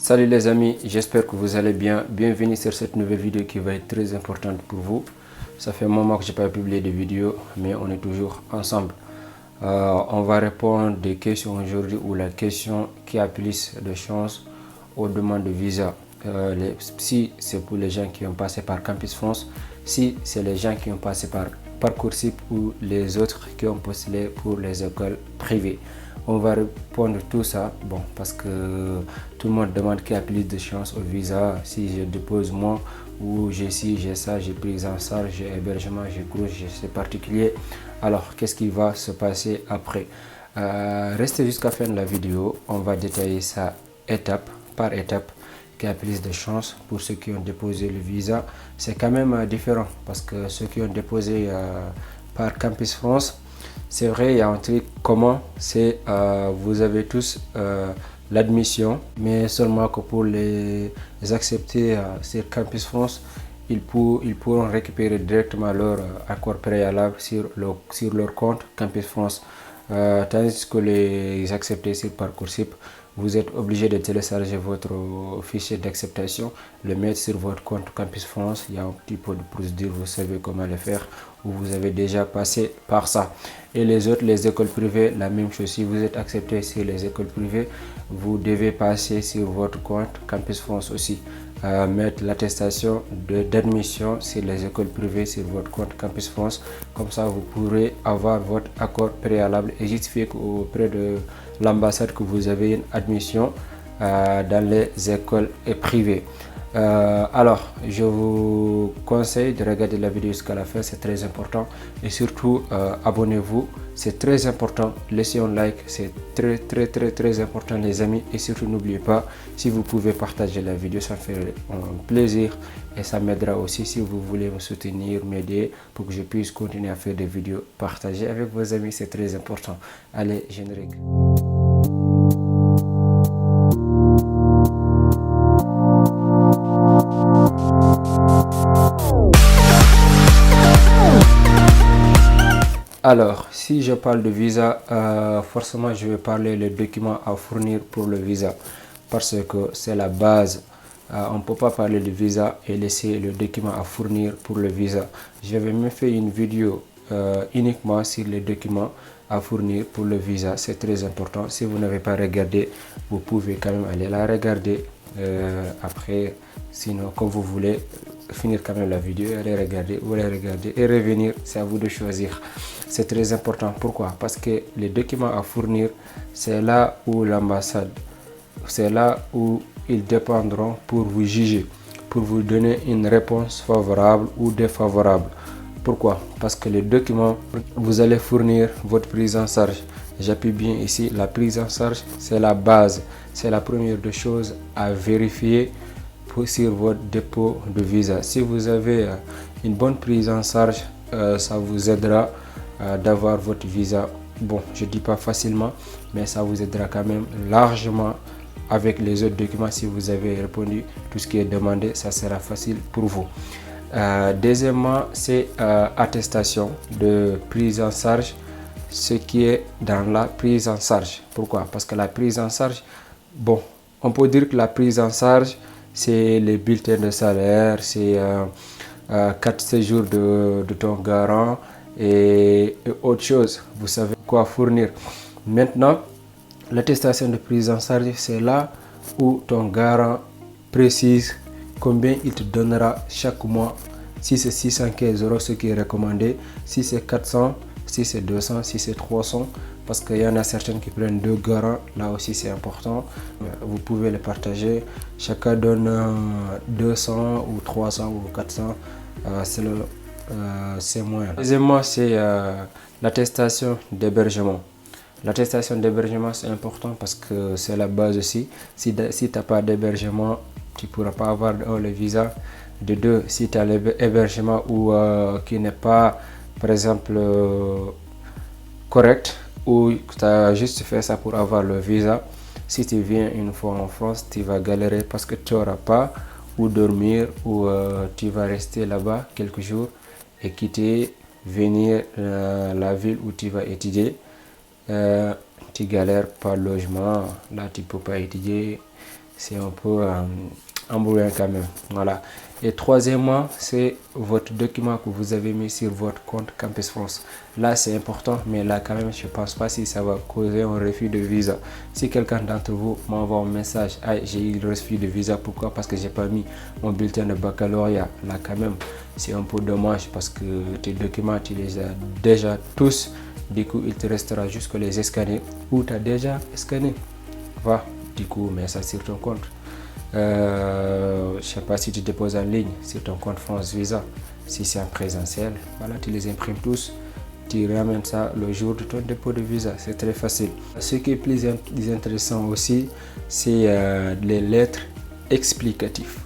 Salut les amis, j'espère que vous allez bien. Bienvenue sur cette nouvelle vidéo qui va être très importante pour vous. Ça fait un moment que je n'ai pas publié de vidéo, mais on est toujours ensemble. On va répondre des questions aujourd'hui ou la question qui a plus de chance aux demandes de visa. Si c'est pour les gens qui ont passé par Campus France, si c'est les gens qui ont passé par Parcoursup ou les autres qui ont postulé pour les écoles privées. On va répondre tout ça, bon, parce que tout le monde demande qui a plus de chance au visa, si je dépose moi, ou j'ai ci, j'ai ça, j'ai prise en charge, j'ai hébergement, j'ai couche, c'est particulier. Alors, qu'est-ce qui va se passer après? Restez jusqu'à la fin de la vidéo, on va détailler ça étape par étape, qui a plus de chance pour ceux qui ont déposé le visa. C'est quand même différent, parce que ceux qui ont déposé par Campus France, c'est vrai, il y a un truc commun, c'est vous avez tous l'admission, mais seulement que pour les accepter sur Campus France, ils pourront récupérer directement leur accord préalable sur leur compte Campus France. Tandis que les acceptés sur Parcoursup, vous êtes obligé de télécharger votre fichier d'acceptation, le mettre sur votre compte Campus France. Il y a un petit peu de procédure, vous savez comment le faire, ou vous avez déjà passé par ça. Et les autres, les écoles privées, la même chose. Si vous êtes accepté sur les écoles privées, vous devez passer sur votre compte Campus France aussi. Mettre l'attestation d'admission sur les écoles privées sur votre compte Campus France. Comme ça, vous pourrez avoir votre accord préalable et justifier auprès de l'ambassade que vous avez une admission dans les écoles privées. Alors, je vous conseille de regarder la vidéo jusqu'à la fin, c'est très important. Et surtout, abonnez-vous, c'est très important. Laissez un like, c'est très important les amis. Et surtout, n'oubliez pas, si vous pouvez partager la vidéo, ça fait un plaisir. Et ça m'aidera aussi si vous voulez me soutenir, m'aider pour que je puisse continuer à faire des vidéos partagées avec vos amis, c'est très important. Allez, générique. Alors, si je parle de visa, forcément je vais parler des documents à fournir pour le visa parce que c'est la base. On ne peut pas parler de visa et laisser le document à fournir pour le visa. J'avais même fait une vidéo uniquement sur les documents à fournir pour le visa. C'est très important. Si vous n'avez pas regardé, vous pouvez quand même aller la regarder après. Sinon, comme vous voulez, finir quand même la vidéo, aller regarder ou aller regarder et revenir, c'est à vous de choisir. C'est très important. Pourquoi? Parce que les documents à fournir, c'est là où l'ambassade, c'est là où ils dépendront pour vous juger, pour vous donner une réponse favorable ou défavorable. Pourquoi? Parce que les documents, vous allez fournir votre prise en charge. J'appuie bien ici, la prise en charge, c'est la base, c'est la première des choses à vérifier sur votre dépôt de visa. Si vous avez une bonne prise en charge, ça vous aidera d'avoir votre visa. Bon, je dis pas facilement, mais ça vous aidera quand même largement avec les autres documents. Si vous avez répondu tout ce qui est demandé, ça sera facile pour vous. Deuxièmement, c'est attestation de prise en charge, ce qui est dans la prise en charge. Pourquoi? Parce que la prise en charge, bon, on peut dire que la prise en charge, c'est les bulletins de salaire, c'est 4 séjours de ton garant et autre chose. Vous savez quoi fournir. Maintenant, l'attestation de prise en charge, c'est là où ton garant précise combien il te donnera chaque mois. Si c'est 615 €, ce qui est recommandé. Si c'est 400, si c'est 200, si c'est 300. Parce qu'il y en a certaines qui prennent 2 garants. Là aussi, c'est important. Vous pouvez les partager. Chacun donne 200 ou 300 ou 400. C'est moins. Deuxièmement, c'est l'attestation d'hébergement. L'attestation d'hébergement, c'est important parce que c'est la base aussi. Si tu n'as pas d'hébergement, tu ne pourras pas avoir le visa. De deux, si tu as l'hébergement ou qui n'est pas, par exemple, correct, ou tu as juste fait ça pour avoir le visa, si tu viens une fois en France, tu vas galérer parce que tu n'auras pas où dormir ou tu vas rester là-bas quelques jours et quitter, venir la ville où tu vas étudier. Tu galères par logement, là tu peux pas étudier, c'est un peu embrouillant quand même. Voilà. Et troisièmement, c'est votre document que vous avez mis sur votre compte Campus France. Là, c'est important, mais là, quand même, je ne pense pas si ça va causer un refus de visa. Si quelqu'un d'entre vous m'envoie un message, ah, j'ai eu le refus de visa, pourquoi? Parce que j'ai pas mis mon bulletin de baccalauréat. Là, quand même, c'est un peu dommage parce que tes documents, tu les as déjà tous. Du coup, il te restera juste que les scanner ou tu as déjà scanné. Voilà. Du coup, mets ça sur ton compte. Je sais pas si tu déposes en ligne sur ton compte France Visa. Si c'est en présentiel, voilà, tu les imprimes tous. Tu ramènes ça le jour de ton dépôt de visa. C'est très facile. Ce qui est plus intéressant aussi, c'est les lettres explicatives.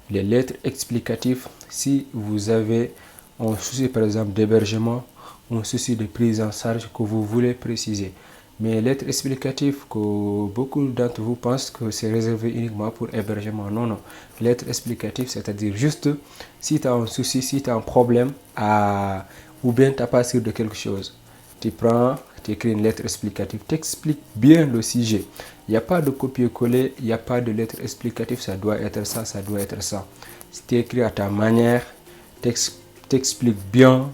Les lettres explicatives, si vous avez un souci par exemple d'hébergement, un souci de prise en charge que vous voulez préciser. Mais lettres explicatives que beaucoup d'entre vous pensent que c'est réservé uniquement pour hébergement. Non, non. Lettres explicatives, c'est-à-dire juste si tu as un souci, si tu as un problème ou bien tu n'as pas sûr de quelque chose. Tu prends, tu écris une lettre explicative, tu expliques bien le sujet. Il n'y a pas de copier-coller, il n'y a pas de lettre explicative, ça doit être ça, ça doit être ça. Si tu écris à ta manière, tu expliques bien,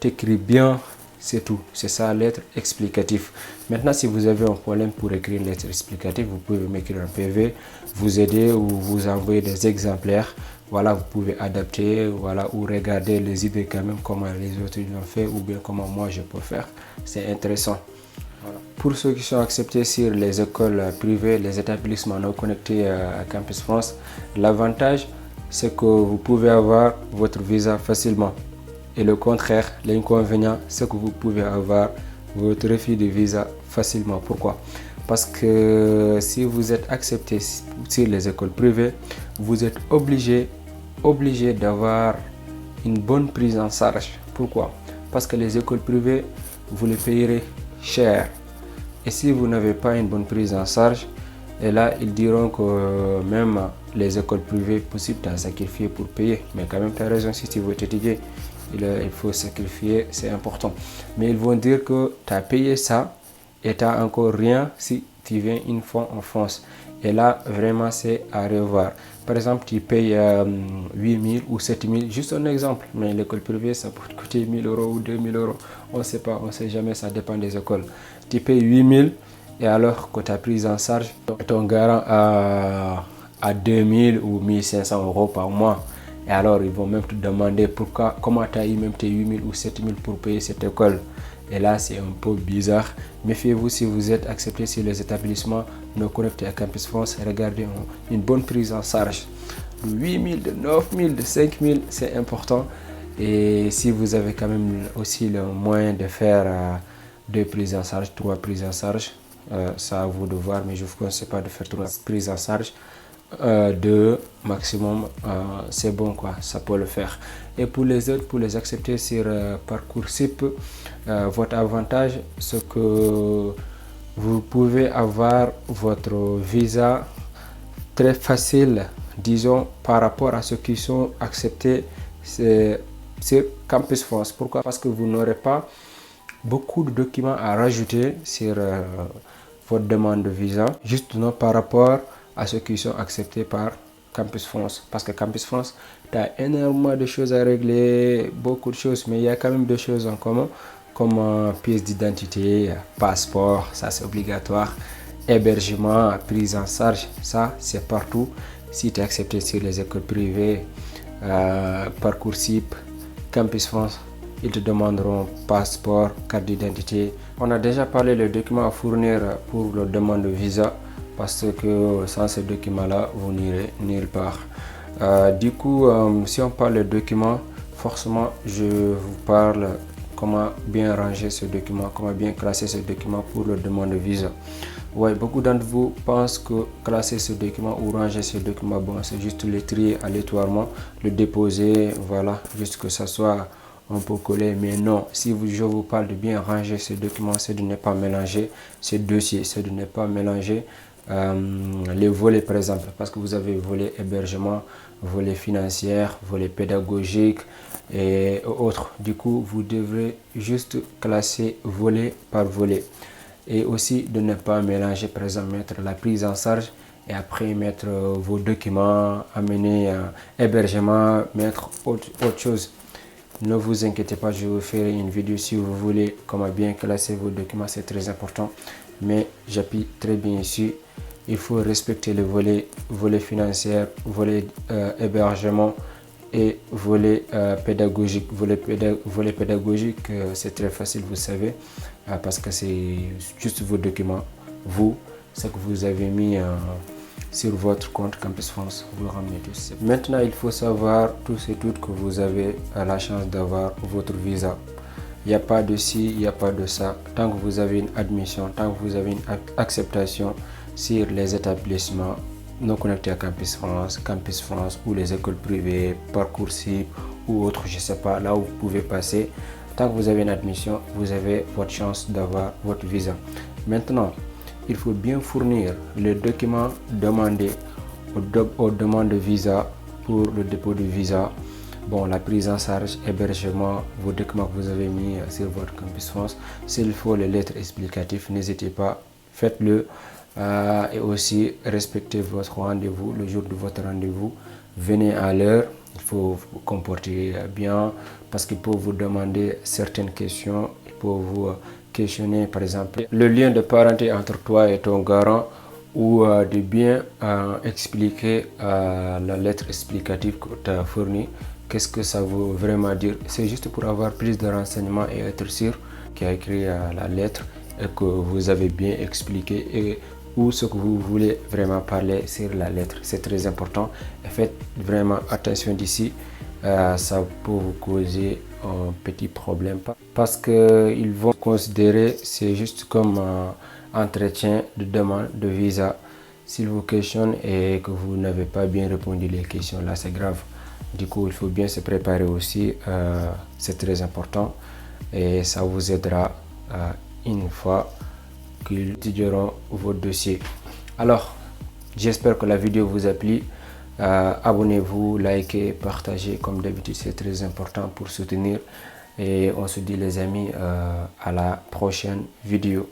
tu écris bien, c'est tout. C'est ça, lettre explicative. Maintenant, si vous avez un problème pour écrire une lettre explicative, vous pouvez m'écrire un PV, vous aider ou vous envoyer des exemplaires. Voilà, vous pouvez adapter, voilà, ou regarder les idées quand même, comment les autres l'ont fait, ou bien comment moi je peux faire. C'est intéressant. Voilà. Pour ceux qui sont acceptés sur les écoles privées, les établissements non connectés à Campus France, l'avantage, c'est que vous pouvez avoir votre visa facilement. Et le contraire, l'inconvénient, c'est que vous pouvez avoir votre refus de visa facilement. Pourquoi? Parce que si vous êtes accepté sur les écoles privées, vous êtes obligé d'avoir une bonne prise en charge. Pourquoi? Parce que les écoles privées, vous les payerez cher. Et si vous n'avez pas une bonne prise en charge, et là, ils diront que même les écoles privées, possible de sacrifier pour payer. Mais quand même, tu as raison, si tu veux étudier, il faut sacrifier, c'est important. Mais ils vont dire que tu as payé ça et tu n'as encore rien si tu viens une fois en France. Et là, vraiment, c'est à revoir. Par exemple, tu payes 8 000 ou 7 000, juste un exemple. Mais l'école privée, ça peut te coûter 1 000 € ou 2 000 €. On ne sait pas, on ne sait jamais, ça dépend des écoles. Tu payes 8 000 et alors que tu as pris en charge ton garant à 2 000 ou 1 500 € par mois. Et alors, ils vont même te demander pourquoi, comment tu as eu même tes 8 000 ou 7 000 pour payer cette école. Et là, c'est un peu bizarre. Méfiez-vous si vous êtes accepté sur les établissements non connectés à Campus France. Regardez une bonne prise en charge. De 8 000, de 9 000, de 5 000, c'est important. Et si vous avez quand même aussi le moyen de faire 2 prises en charge, 3 prises en charge, ça à vous de voir, mais je ne vous conseille pas de faire 3 prises en charge. 2 maximum, c'est bon quoi, ça peut le faire. Et pour les autres, pour les accepter sur Parcoursup, votre avantage, c'est que vous pouvez avoir votre visa très facile, disons, par rapport à ceux qui sont acceptés sur Campus France. Pourquoi? Parce que vous n'aurez pas beaucoup de documents à rajouter sur votre demande de visa, juste non, par rapport à ceux qui sont acceptés par Campus France. Parce que Campus France, tu as énormément de choses à régler, beaucoup de choses, mais il y a quand même des choses en commun, comme pièce d'identité, passeport, ça c'est obligatoire, hébergement, prise en charge, ça c'est partout. Si tu es accepté sur les écoles privées, Parcoursup, Campus France, ils te demanderont passeport, carte d'identité. On a déjà parlé des documents à fournir pour la demande de visa, parce que sans ces documents-là, vous n'irez nulle part. Du coup, si on parle de documents, forcément, je vous parle comment bien ranger ce document, comment bien classer ce document pour la demande de visa. Ouais, beaucoup d'entre vous pensent que classer ce document ou ranger ce document, bon, c'est juste le trier aléatoirement, le déposer, voilà, juste que ça soit un peu collé. Mais non, si je vous parle de bien ranger ce document, c'est de ne pas mélanger ces dossiers, c'est de ne pas mélanger les volets par exemple, parce que vous avez volet hébergement, volet financier, volet pédagogique et autres. Du coup, vous devrez juste classer volet par volet. Et aussi de ne pas mélanger, par exemple, mettre la prise en charge et après mettre vos documents, amener hébergement, mettre autre chose. Ne vous inquiétez pas, je vous ferai une vidéo si vous voulez comment bien classer vos documents, c'est très important. Mais j'appuie très bien ici. Il faut respecter le volet financier, volet hébergement et volet pédagogique. Volet pédagogique, c'est très facile, vous savez, parce que c'est juste vos documents, ce que vous avez mis sur votre compte Campus France, vous le ramenez tous. Maintenant, il faut savoir tous et toutes que vous avez la chance d'avoir votre visa. Il n'y a pas de ci, il n'y a pas de ça. Tant que vous avez une admission, tant que vous avez une acceptation sur les établissements non connectés à Campus France ou les écoles privées, Parcoursup ou autres, je ne sais pas, là où vous pouvez passer. Tant que vous avez une admission, vous avez votre chance d'avoir votre visa. Maintenant, il faut bien fournir les documents demandés aux demandes de visa pour le dépôt de visa. Bon, la prise en charge, hébergement, vos documents que vous avez mis sur votre Campus France. S'il faut les lettres explicatives, n'hésitez pas, faites-le. Et aussi, respectez votre rendez-vous, le jour de votre rendez-vous. Venez à l'heure, il faut vous comporter bien parce qu'il peut vous demander certaines questions. Il peut vous questionner, par exemple, le lien de parenté entre toi et ton garant, ou de bien expliquer la lettre explicative que tu as fournie. Qu'est-ce que ça veut vraiment dire? C'est juste pour avoir plus de renseignements et être sûr qui a écrit la lettre et que vous avez bien expliqué et ou ce que vous voulez vraiment parler sur la lettre. C'est très important. Et faites vraiment attention d'ici. Ça peut vous causer un petit problème parce qu'ils vont considérer c'est juste comme entretien de demande de visa. S'ils vous questionnent et que vous n'avez pas bien répondu les questions, là c'est grave. Du coup, il faut bien se préparer aussi. C'est très important et ça vous aidera une fois qu'ils étudieront votre dossier. Alors, j'espère que la vidéo vous a plu. Abonnez-vous, likez, partagez. Comme d'habitude, c'est très important pour soutenir. Et on se dit les amis à la prochaine vidéo.